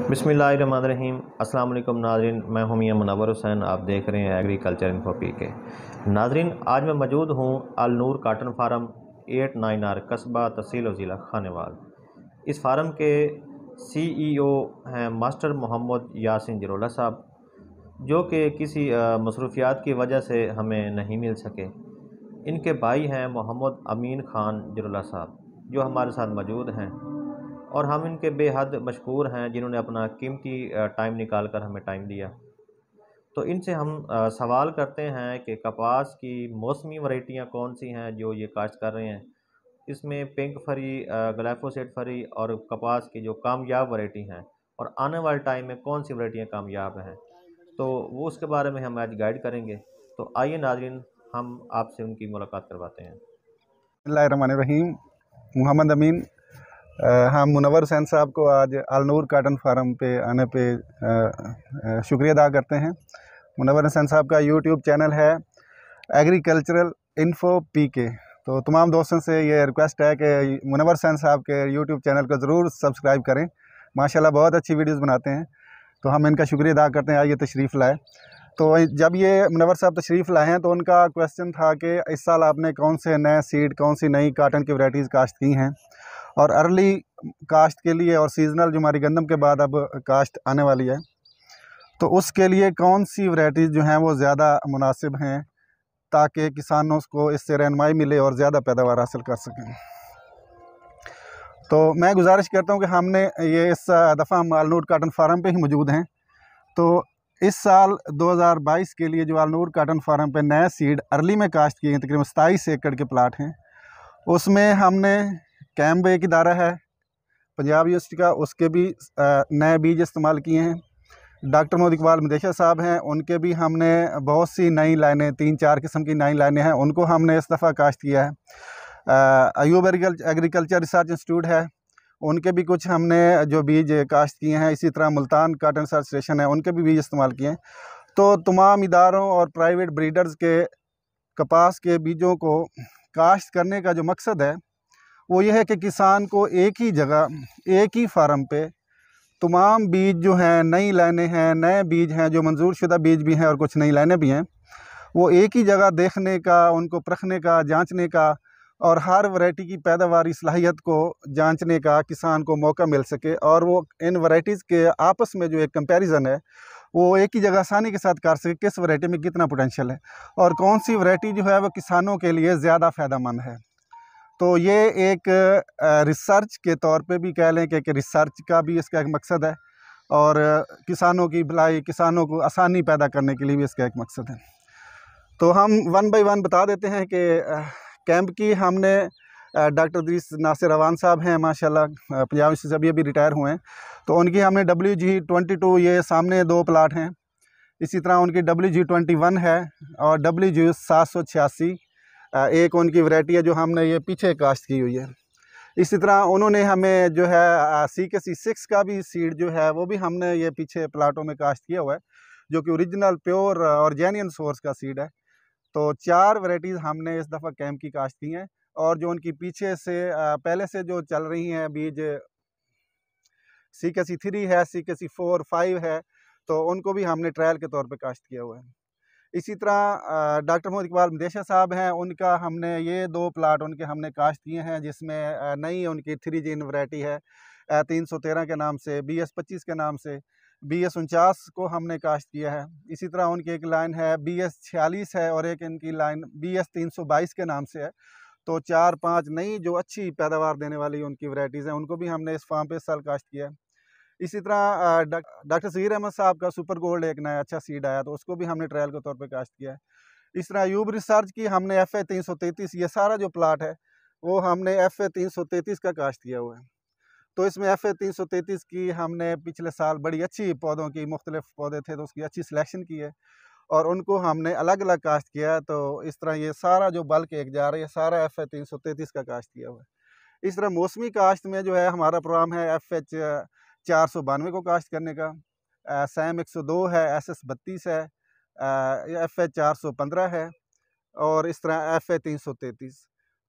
बिस्मिल्लाहिर्रहमानिर्रहीम। अस्सलाम वालेकुम नाज़रीन, मैं हूं मियां मुनव्वर हुसैन। आप देख रहे हैं एग्रीकल्चर इन्फो पी के। नाज़रीन, आज मैं मौजूद हूं अल नूर काटन फार्म 89R कस्बा तहसील और ज़िला खानेवाल। इस फार्म के CEO हैं मास्टर मोहम्मद यासिन जरोला साहब, जो कि किसी मसरूफियात की वजह से हमें नहीं मिल सके। इनके भाई हैं मोहम्मद अमीन ख़ान जरोला साहब, जो हमारे साथ मौजूद हैं, और हम इनके बेहद मशकूर हैं जिन्होंने अपना कीमती टाइम निकाल कर हमें टाइम दिया। तो इनसे हम सवाल करते हैं कि कपास की मौसमी वैरायटियाँ कौन सी हैं जो ये काश्त कर रहे हैं। इसमें पिंक फरी, ग्लाइफोसेट फरी और कपास की जो कामयाब वैरायटी हैं, और आने वाले टाइम में कौन सी वैरायटियाँ कामयाब हैं, तो वो उसके बारे में हम आज गाइड करेंगे। तो आइए नाज़रीन, हम आपसे उनकी मुलाकात करवाते हैं। बिस्मिल्लाहिर्रहमानिर्रहीम। मोहम्मद अमीन। हम मुनव्वर हुसैन साहब को आज अल नूर काटन फार्म पे आने पे शुक्रिया अदा करते हैं। मुनव्वर हुसैन साहब का यूट्यूब चैनल है एग्रीकल्चरल इन्फो पीके। तो तमाम दोस्तों से ये रिक्वेस्ट है कि मुनव्वर हुसैन साहब के यूट्यूब चैनल को ज़रूर सब्सक्राइब करें। माशाल्लाह बहुत अच्छी वीडियोस बनाते हैं, तो हम इनका शुक्रिया अदा करते हैं। आज ये तशरीफ़ लाए, तो जब ये मुनव्वर साहब तशरीफ़ लाए हैं तो उनका क्वेश्चन था कि इस साल आपने कौन से नए सीड, कौन सी नई काटन की वैराइटीज़ काश्त की हैं, और अर्ली काश्त के लिए और सीजनल जो हमारी गंदम के बाद अब काश्त आने वाली है, तो उसके लिए कौन सी वैराइटीज़ जो हैं वो ज़्यादा मुनासिब हैं, ताकि किसानों को इससे रहनुमाई मिले और ज़्यादा पैदावार हासिल कर सकें। तो मैं गुजारिश करता हूँ कि हमने ये इस दफ़ा हम अल नूर काटन फार्म पे ही मौजूद हैं, तो इस साल 2022 के लिए जो अल नूर काटन फार्म पे नए सीड अर्ली में काश्त किए हैं, तकरीबन 27 एकड़ के प्लाट हैं। उसमें हमने कैम्ब एक इदारा है पंजाब यूनिवर्सिटी का, उसके भी नए बीज इस्तेमाल किए हैं। डॉक्टर मोहम्मद इकबाल मदेशा साहब हैं, उनके भी हमने बहुत सी नई लाइनें, 3-4 किस्म की नई लाइनें हैं, उनको हमने इस दफ़ा काश्त किया है। अयूब एग्रीकल्चर रिसर्च इंस्टीट्यूट है, उनके भी कुछ हमने जो बीज काश्त किए हैं। इसी तरह मुल्तान काटन रिसर्च स्टेशन है, उनके भी बीज इस्तेमाल किए हैं। तो तमाम इदारों और प्राइवेट ब्रीडर्स के कपास के बीजों को काश्त करने का जो मकसद है वो ये है कि किसान को एक ही जगह, एक ही फार्म पे तमाम बीज जो हैं, नई लाइनें हैं, नए बीज हैं, जो मंजूर शुदा बीज भी हैं और कुछ नई लाइनें भी हैं, वो एक ही जगह देखने का, उनको परखने का, जांचने का, और हर वैरायटी की पैदावारी सलाहियत को जांचने का किसान को मौका मिल सके, और वो इन वैरायटीज़ के आपस में जो एक कंपैरिजन है वो एक ही जगह आसानी के साथ कर सके, किस वैरायटी में कितना पोटेंशियल है और कौन सी वैरायटी जो है वो किसानों के लिए ज़्यादा फ़ायदेमंद है। तो ये एक रिसर्च के तौर पे भी कह लें कि रिसर्च का भी इसका एक मकसद है, और किसानों की भलाई, किसानों को आसानी पैदा करने के लिए भी इसका एक मकसद है। तो हम वन बाय वन बता देते हैं कि कैंप की हमने डॉक्टर दरीस नासिर अवान साहब हैं, माशाल्लाह पंजाब से अभी रिटायर हुए हैं, तो उनकी हमने WG22, ये सामने 2 प्लाट हैं। इसी तरह उनकी WG21 है और WG786 एक उनकी वैरायटी है जो हमने ये पीछे काश्त की हुई है। इसी तरह उन्होंने हमें जो है CKC6 का भी सीड जो है वो भी हमने ये पीछे प्लाटों में काश्त किया हुआ है, जो कि ओरिजिनल प्योर और जेन्युइन सोर्स का सीड है। तो 4 वैरायटीज़ हमने इस दफ़ा कैंप की काश्त की हैं, और जो उनकी पीछे से पहले से जो चल रही हैं बीज, CKC3 है, CKC4, 5 है, तो उनको भी हमने ट्रायल के तौर पे काश्त किया हुआ है। इसी तरह डॉक्टर मोहम्मद इकबाल मदेशा साहब हैं, उनका हमने ये 2 प्लाट उनके हमने काश्त किए हैं, जिसमें नई उनकी 3 जीन वैरायटी है 313 के नाम से, BS25 के नाम से, BS49 को हमने काश्त किया है। इसी तरह उनकी एक लाइन है BS46 है, और एक इनकी लाइन BS322 के नाम से है। तो 4-5 नई जो अच्छी पैदावार देने वाली उनकी वैरायटीज़ हैं, उनको भी हमने इस फार्म पे इस साल काश्त किया है। इसी तरह डॉक्टर सहीर अहमद साहब का सुपर गोल्ड एक नया अच्छा सीड आया, तो उसको भी हमने ट्रायल के तौर पे काश्त किया है। इस तरह अयूब रिसर्च की हमने FA 333, ये सारा जो प्लाट है वो हमने FA 333 का काश्त किया हुआ है। तो इसमें FA 333 की हमने पिछले साल बड़ी अच्छी पौधों की, मुख्तलिफ पौधे थे तो उसकी अच्छी सिलेक्शन की है, और उनको हमने अलग अलग काश्त किया है। तो इस तरह ये सारा जो बल्क एक जा रही है, सारा FA 333 का काश्त किया हुआ है। इस तरह मौसमी काश्त में जो है हमारा प्रोग्राम है FH 492 को काश्त करने का, SAM 102 है, SS 32 है, FH 415 है, और इस तरह FA 333।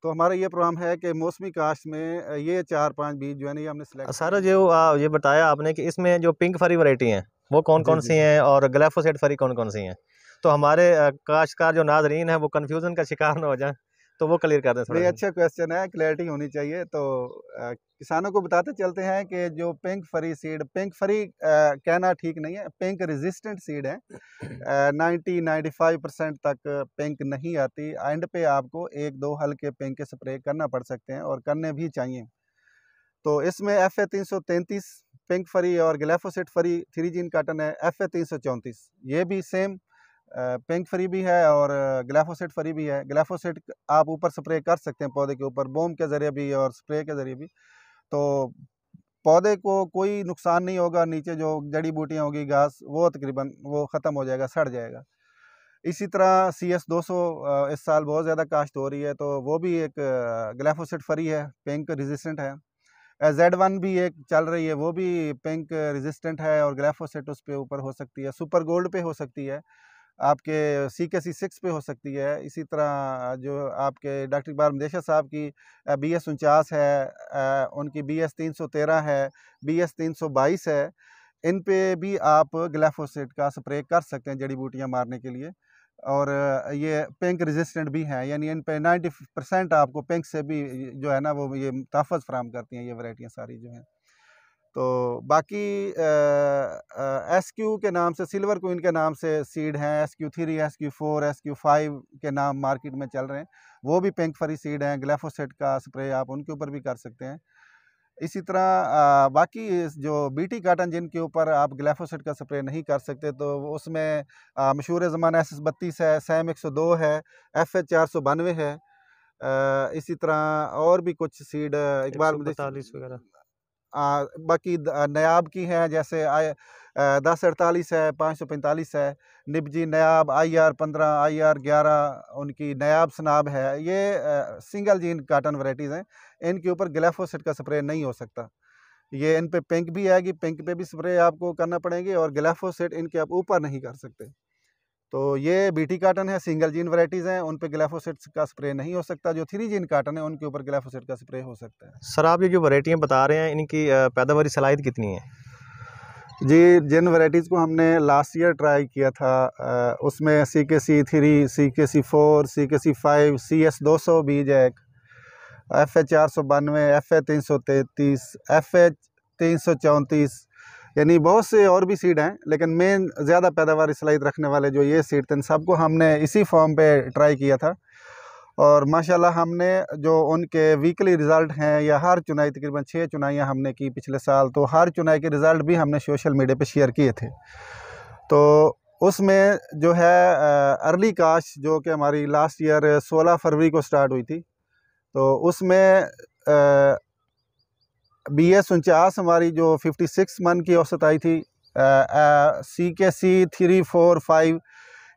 तो हमारा ये प्रोग्राम है कि मौसमी काश्त में ये 4-5 बीज जो है ना ये हमने सिलेक्ट सर जो ये बताया आपने कि इसमें जो पिंक फरी वैरायटी हैं वो कौन जी कौन जी सी हैं और ग्लाइफोसेट फरी कौन कौन सी हैं, तो हमारे काश्तकार जो नाजरीन हैं वो कन्फ्यूज़न का शिकार ना हो जाए, तो वो क्लियर कर दें थोड़ा नहीं, सा। अच्छा क्वेश्चन है, क्लैरिटी होनी चाहिए। तो किसानों को बताते चलते हैं कि जो पिंक फरी सीड, पिंक फरी कहना ठीक नहीं है, पिंक रेजिस्टेंट सीड है। 90-95% तक पिंक नहीं आती, एंड पे आपको 1-2 हल्के पिंक के स्प्रे करना पड़ सकते हैं और करने भी चाहिए। तो इसमें FA 333 पिंक फरी और ग्लाइफोसेट फरी 3 जीन काटन है, FA 334 ये भी सेम पिंक फरी भी है और ग्लाइफोसेट फरी भी है। ग्लाइफोसेट आप ऊपर स्प्रे कर सकते हैं पौधे के ऊपर, बूम के ज़रिए भी और स्प्रे के ज़रिए भी। तो पौधे को कोई नुकसान नहीं होगा, नीचे जो जड़ी बूटियाँ होगी, घास, वो तकरीबन वो ख़त्म हो जाएगा, सड़ जाएगा। इसी तरह CS 200 इस साल बहुत ज़्यादा काश्त हो रही है, तो वो भी एक ग्लाइफोसेट फरी है, पिंक रेजिस्टेंट है। Z1 भी एक चल रही है, वो भी पिंक रेजिस्टेंट है और ग्लाइफोसेट उस पे ऊपर हो सकती है, सुपर गोल्ड पे हो सकती है, आपके CKC 6 पे हो सकती है। इसी तरह जो आपके डॉक्टर इकबाल मंदेशा साहब की BS 49 है, उनकी BS 313 है, BS 322 है, इन पे भी आप ग्लाइफोसेट का स्प्रे कर सकते हैं जड़ी बूटियां मारने के लिए। और ये पिंक रेजिस्टेंट भी हैं, यानी इन पे 90% आपको पिंक से भी जो है ना वो ये तहफ़्फ़ुज़ फराहम करती हैं ये वैरायटियाँ सारी जो हैं। तो बाकी SQ के नाम से, सिल्वर क्वीन के नाम से सीड हैं, SQ3, SQ4, SQ5 के नाम मार्केट में चल रहे हैं, वो भी पिंक फरी सीड हैं। ग्लाइफोसेट का स्प्रे आप उनके ऊपर भी कर सकते हैं। इसी तरह बाकी जो BT काटन जिनके ऊपर आप ग्लाइफोसेट का स्प्रे नहीं कर सकते, तो उसमें मशहूर ज़माना SS 32 है, SAM 102 है, FH 492 है। इसी तरह और भी कुछ सीड इकबाल 145 वगैरह। बाकी नयाब की हैं, जैसे 1048 है, 545 है, निबजी नयाब, IR 15, IR 11 उनकी नयाब सनाब है। ये सिंगल जीन काटन वैरायटीज़ हैं, इनके ऊपर ग्लाइफोसेट का स्प्रे नहीं हो सकता। ये इन पे पिंक भी आएगी, पिंक पे भी स्प्रे आपको करना पड़ेंगे और ग्लाइफोसेट इनके आप ऊपर नहीं कर सकते। तो ये BT काटन है, सिंगल जीन वैरायटीज़ हैं, उन पे ग्लाइफोसेट का स्प्रे नहीं हो सकता। जो 3 जीन काटन है उनके ऊपर ग्लाइफोसेट का स्प्रे हो सकता है। सर आप ये जो वैरायटियाँ बता रहे हैं इनकी पैदावारी सलाहियत कितनी है? जी, जिन वैरायटीज़ को हमने लास्ट ईयर ट्राई किया था, उसमें CKC 3, CKC 4, CKC 5, CS 200 बीज है, FH 492, FA 333, FH 334, यानी बहुत से और भी सीड हैं, लेकिन मेन ज़्यादा पैदावार सलाहियत रखने वाले जो ये सीड थे, इन सबको हमने इसी फॉर्म पे ट्राई किया था। और माशाल्लाह हमने जो उनके वीकली रिज़ल्ट हैं, या हर चुनाई, तकरीबन 6 चुनाइयाँ हमने की पिछले साल, तो हर चुनाई के रिज़ल्ट भी हमने सोशल मीडिया पे शेयर किए थे। तो उसमें जो है अर्ली काश्त जो कि हमारी लास्ट ईयर 16 फरवरी को स्टार्ट हुई थी, तो उसमें BS 49 हमारी जो 56 मन की औसत आई थी, CKC 3, 4, 5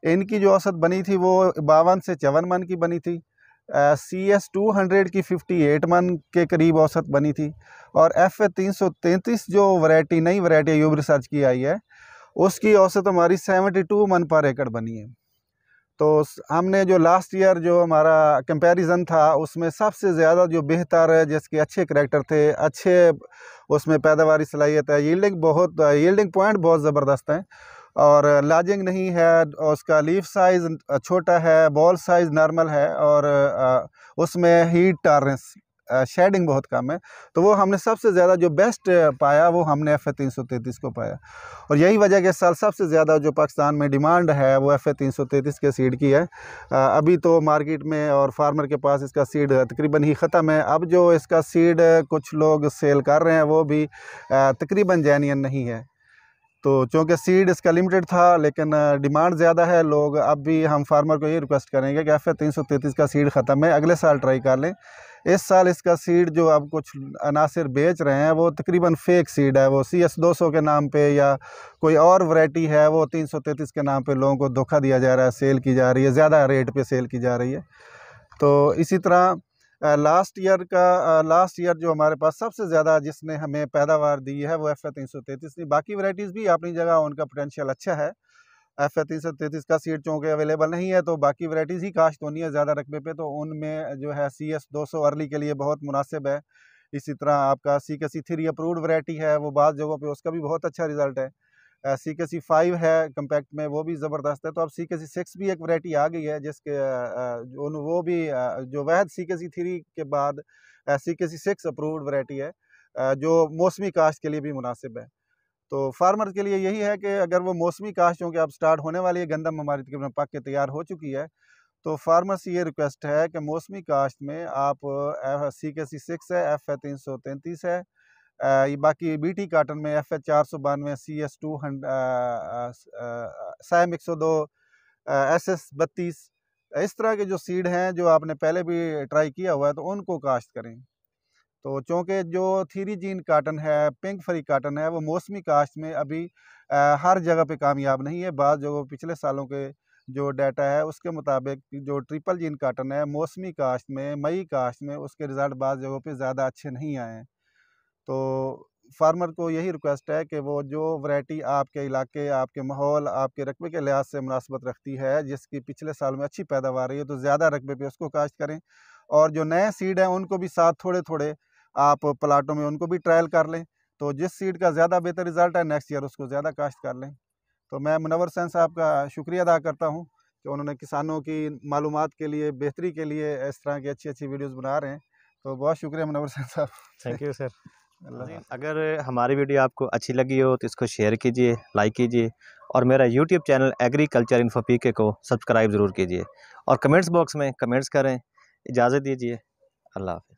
इनकी जो औसत बनी थी वो 52 से 54 मन की बनी थी। CS 200 की 58 मन के करीब औसत बनी थी। और FA 333 जो वैरायटी, नई वैरायटी यूब रिसर्च की आई है, उसकी औसत हमारी 72 मन पर एकड़ बनी है। तो हमने जो लास्ट ईयर जो हमारा कंपैरिजन था, उसमें सबसे ज़्यादा जो बेहतर है, जिसके अच्छे करैक्टर थे, अच्छे उसमें पैदावारी सलाहियत है, यील्डिंग पॉइंट बहुत ज़बरदस्त है, और लाजिंग नहीं है, उसका लीफ साइज़ छोटा है, बॉल साइज़ नॉर्मल है, और उसमें हीट टॉलरेंस, शेडिंग बहुत कम है। तो वो हमने सबसे ज़्यादा जो बेस्ट पाया वो हमने FA 333 को पाया। और यही वजह कि इस साल सबसे ज़्यादा जो पाकिस्तान में डिमांड है वो FA 333 के सीड की है। अभी तो मार्केट में और फार्मर के पास इसका सीड तकरीबन ही ख़त्म है। अब जो इसका सीड कुछ लोग सेल कर रहे हैं वो भी तकरीबन जेन्युइन नहीं है। तो चूँकि सीड इसका लिमिटेड था, लेकिन डिमांड ज़्यादा है, लोग अब भी हम फार्मर को ये रिक्वेस्ट करेंगे कि FA 333 का सीड ख़त्म है, अगले साल ट्राई कर लें। इस साल इसका सीड जो अब कुछ अनासिर बेच रहे हैं वो तकरीबन फेक सीड है, वो CS 200 के नाम पे या कोई और वैरायटी है, वो 333 के नाम पे लोगों को धोखा दिया जा रहा है, सेल की जा रही है, ज़्यादा रेट पे सेल की जा रही है। तो इसी तरह लास्ट ईयर जो हमारे पास सबसे ज़्यादा जिसने हमें पैदावार दी है वो FA 333 थी। बाकी वैरायटीज़ भी अपनी जगह उनका पोटेंशियल अच्छा है। F333 का सीड चूँकि अवेलेबल नहीं है, तो बाकी वैराइटीज़ ही काश्त होनी है ज़्यादा रकबे पे, तो उनमें जो है CS200 अर्ली के लिए बहुत मुनासिब है। इसी तरह आपका CKC3 अप्रूव्ड वैरायटी है, वो बाज़ जगहों पे उसका भी बहुत अच्छा रिज़ल्ट है। CKC5 है कम्पैक्ट में, वो भी ज़बरदस्त है। तो अब CKC6 भी एक वैरायटी आ गई है जिसके वो भी जो वहद CKC3 के बाद CKC6 अप्रूव्ड वैरायटी है, जो मौसमी काश्त के लिए भी मुनासिब है। तो फार्मर के लिए यही है कि अगर वो मौसमी काश्त चूँकि अब स्टार्ट होने वाली है, गंदम हमारी तकरीबन पक के तैयार हो चुकी है, तो फार्मर से ये रिक्वेस्ट है कि मौसमी काश्त में आप CKC6 है, F333 है, ये बाकी BT काटन में FH492, SAM 102, SS32, इस तरह के जो सीड हैं जो आपने पहले भी ट्राई किया हुआ है, तो उनको काश्त करें। तो चूँकि जो थ्री जीन काटन है, पिंक फरी काटन है, वो मौसमी काश्त में अभी हर जगह पे कामयाब नहीं है। बाज़ जगहों पिछले सालों के जो डाटा है उसके मुताबिक जो ट्रिपल जीन काटन है, मौसमी काश्त में, मई काश्त में उसके रिज़ल्ट बाज़ जगहों पे ज़्यादा अच्छे नहीं आए हैं। तो फार्मर को यही रिक्वेस्ट है कि वो जो वैरायटी आपके इलाके, आपके माहौल, आपके रकबे के लिहाज से मुनासबत रखती है, जिसकी पिछले साल में अच्छी पैदावार रही है, तो ज़्यादा रकबे पे उसको काश्त करें। और जो नए सीड हैं उनको भी साथ थोड़े-थोड़े आप प्लाटों में उनको भी ट्रायल कर लें। तो जिस सीड का ज़्यादा बेहतर रिज़ल्ट है, नेक्स्ट ईयर उसको ज़्यादा काश्त कर लें। तो मैं मुनव्वर हुसैन साहब का शुक्रिया अदा करता हूँ कि उन्होंने किसानों की मालूमात के लिए, बेहतरी के लिए इस तरह की अच्छी-अच्छी वीडियोज़ बना रहे हैं। तो बहुत शुक्रिया मुनव्वर हुसैन साहब। Thank you sir. अल्लाह। अगर हमारी वीडियो आपको अच्छी लगी हो तो इसको शेयर कीजिए, लाइक कीजिए और मेरा यूट्यूब चैनल एग्रीकल्चर इन्फो पीके को सब्सक्राइब ज़रूर कीजिए और कमेंट्स बॉक्स में कमेंट्स करें। इजाज़त दीजिए। अल्लाह हाफ़िज़।